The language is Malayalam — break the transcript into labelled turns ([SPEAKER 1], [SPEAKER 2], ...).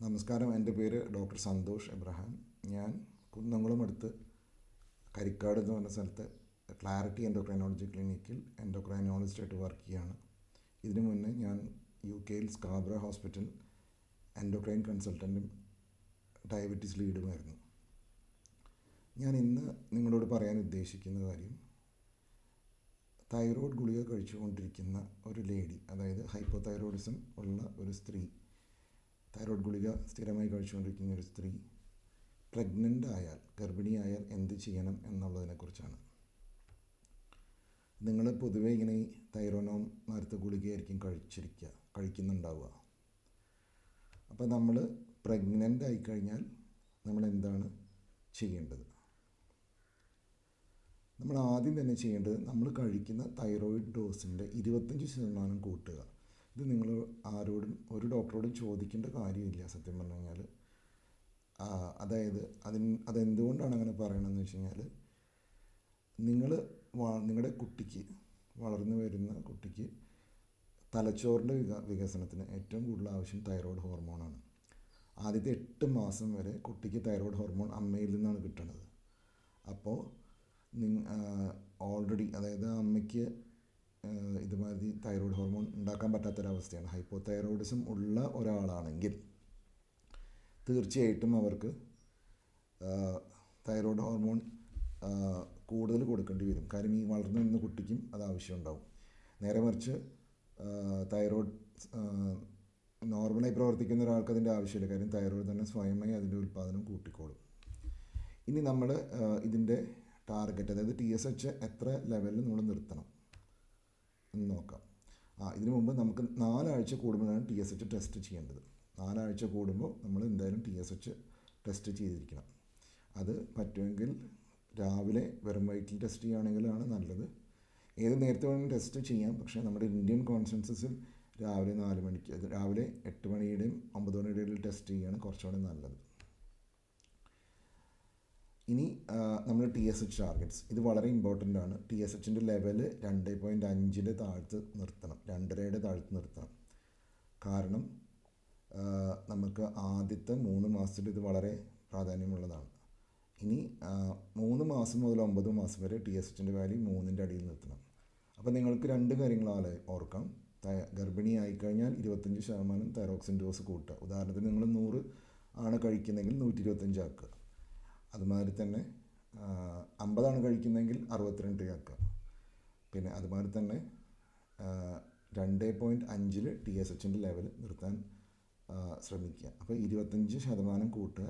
[SPEAKER 1] നമസ്കാരം. എൻ്റെ പേര് ഡോക്ടർ സന്തോഷ് എബ്രഹാം. ഞാൻ കുന്നംകുളം അടുത്ത് കരിക്കാട് എന്ന് പറഞ്ഞ സ്ഥലത്ത് ക്ലാരിറ്റി എൻഡോക്രൈനോളജി ക്ലിനിക്കിൽ എൻഡോക്രൈനോളജിസ്റ്റായിട്ട് വർക്ക് ചെയ്യുകയാണ്. ഇതിനു മുന്നേ ഞാൻ UK സ്കാബ്ര ഹോസ്പിറ്റൽ എൻഡോക്രൈൻ കൺസൾട്ടൻറ്റും ഡയബറ്റീസ് ലീഡുമായിരുന്നു. ഞാൻ ഇന്ന് നിങ്ങളോട് പറയാൻ ഉദ്ദേശിക്കുന്ന കാര്യം, തൈറോയ്ഡ് ഗുളിക കഴിച്ചുകൊണ്ടിരിക്കുന്ന ഒരു ലേഡി, അതായത് ഹൈപ്പോതൈറോയിഡിസം ഉള്ള ഒരു സ്ത്രീ, തൈറോയ്ഡ് ഗുളിക സ്ഥിരമായി കഴിച്ചുകൊണ്ടിരിക്കുന്ന ഒരു സ്ത്രീ പ്രഗ്നൻ്റ് ആയാൽ, ഗർഭിണിയായാൽ എന്ത് ചെയ്യണം എന്നുള്ളതിനെക്കുറിച്ചാണ്. നിങ്ങൾ പൊതുവേ ഇങ്ങനെ ഈ തൈറോനോം നേരത്തെ ഗുളികയായിരിക്കും കഴിക്കുന്നുണ്ടാവുക. അപ്പോൾ നമ്മൾ പ്രഗ്നൻ്റ് ആയിക്കഴിഞ്ഞാൽ നമ്മൾ എന്താണ് ചെയ്യേണ്ടത്? നമ്മൾ ആദ്യം തന്നെ ചെയ്യേണ്ടത്, നമ്മൾ കഴിക്കുന്ന തൈറോയിഡ് ഡോസിൻ്റെ 25% കൂട്ടുക. ഇത് നിങ്ങൾ ആരോടും, ഒരു ഡോക്ടറോടും ചോദിക്കേണ്ട കാര്യമില്ല സത്യം പറഞ്ഞു കഴിഞ്ഞാൽ. അതായത് അതെന്തുകൊണ്ടാണ് അങ്ങനെ പറയണമെന്ന് വെച്ച് കഴിഞ്ഞാൽ, നിങ്ങളുടെ കുട്ടിക്ക്, വളർന്നു വരുന്ന കുട്ടിക്ക് തലച്ചോറിൻ്റെ വികസനത്തിന് ഏറ്റവും കൂടുതൽ ആവശ്യം തൈറോയ്ഡ് ഹോർമോണാണ്. ആദ്യത്തെ 8 മാസം വരെ കുട്ടിക്ക് തൈറോയ്ഡ് ഹോർമോൺ അമ്മയിൽ നിന്നാണ് കിട്ടുന്നത്. അപ്പോൾ ഓൾറെഡി, അതായത് അമ്മയ്ക്ക് ഇതുമാതിരി തൈറോയ്ഡ് ഹോർമോൺ ഉണ്ടാക്കാൻ പറ്റാത്തൊരവസ്ഥയാണ്. ഹൈപ്പോതൈറോയിഡിസം ഉള്ള ഒരാളാണെങ്കിൽ തീർച്ചയായിട്ടും അവർക്ക് തൈറോയ്ഡ് ഹോർമോൺ കൂടുതൽ കൊടുക്കേണ്ടി വരും. കാര്യം ഈ വളർന്നു വരുന്ന കുട്ടിക്കും അത് ആവശ്യമുണ്ടാവും. നേരെ മറിച്ച് തൈറോയ്ഡ് നോർമലായി പ്രവർത്തിക്കുന്ന ഒരാൾക്ക് അതിൻ്റെ ആവശ്യമില്ല. കാര്യം തൈറോയ്ഡ് തന്നെ സ്വയമായി അതിൻ്റെ ഉൽപ്പാദനം കൂട്ടിക്കോളും. ഇനി നമ്മൾ ഇതിൻ്റെ ടാർഗറ്റ്, അതായത് TSH എത്ര ലെവലിൽ നമ്മൾ നിർത്തണം എന്ന് നോക്കാം. ഇതിനു മുമ്പ് നമുക്ക് 4 ആഴ്ച കൂടുമ്പോഴാണ് TSH ടെസ്റ്റ് ചെയ്യേണ്ടത്. 4 ആഴ്ച കൂടുമ്പോൾ നമ്മൾ എന്തായാലും TSH ടെസ്റ്റ് ചെയ്തിരിക്കണം. അത് പറ്റുമെങ്കിൽ രാവിലെ വെറും വയറ്റിൽ ടെസ്റ്റ് ചെയ്യുകയാണെങ്കിലാണ് നല്ലത്. ഏത് നേരത്തെ വേണമെങ്കിലും ടെസ്റ്റ് ചെയ്യാം. പക്ഷേ നമ്മുടെ ഇന്ത്യൻ കോൺസെൻസസിൽ രാവിലെ 4 മണിക്ക്, രാവിലെ 8 മണിയുടെയും 9 മണിയുടെയും ഇടയിൽ ടെസ്റ്റ് ചെയ്യുകയാണ് കുറച്ചുകൂടെ നല്ലത്. ഇനി നമ്മൾ TSH ടാർഗറ്റ്സ്, ഇത് വളരെ ഇമ്പോർട്ടൻ്റ് ആണ്. TSHൻ്റെ ലെവൽ 2.5 താഴ്ത്ത് നിർത്തണം, 2.5 താഴ്ത്ത് നിർത്തണം. കാരണം നമുക്ക് ആദ്യത്തെ 3 മാസത്തിൽ ഇത് വളരെ പ്രാധാന്യമുള്ളതാണ്. ഇനി 3 മാസം മുതൽ 9 മാസം വരെ TSHൻ്റെ വാല്യൂ 3ൻ്റെ അടിയിൽ നിർത്തണം. അപ്പോൾ നിങ്ങൾക്ക് 2 കാര്യങ്ങൾ ഓർക്കാം. ഗർഭിണിയായിക്കഴിഞ്ഞാൽ 25% തൈറോക്സിൻ ഡോസ് കൂട്ടുക. ഉദാഹരണത്തിന് നിങ്ങൾ 100 ആണ് കഴിക്കുന്നതെങ്കിൽ 125 ആക്കുക. അതുമാതിരി തന്നെ 50 കഴിക്കുന്നതെങ്കിൽ 62 ആക്കുക. പിന്നെ അതുമാതിരി തന്നെ 2.5 TSHൻ്റെ ലെവൽ നിർത്താൻ ശ്രമിക്കുക. അപ്പോൾ 25% കൂട്ടുക,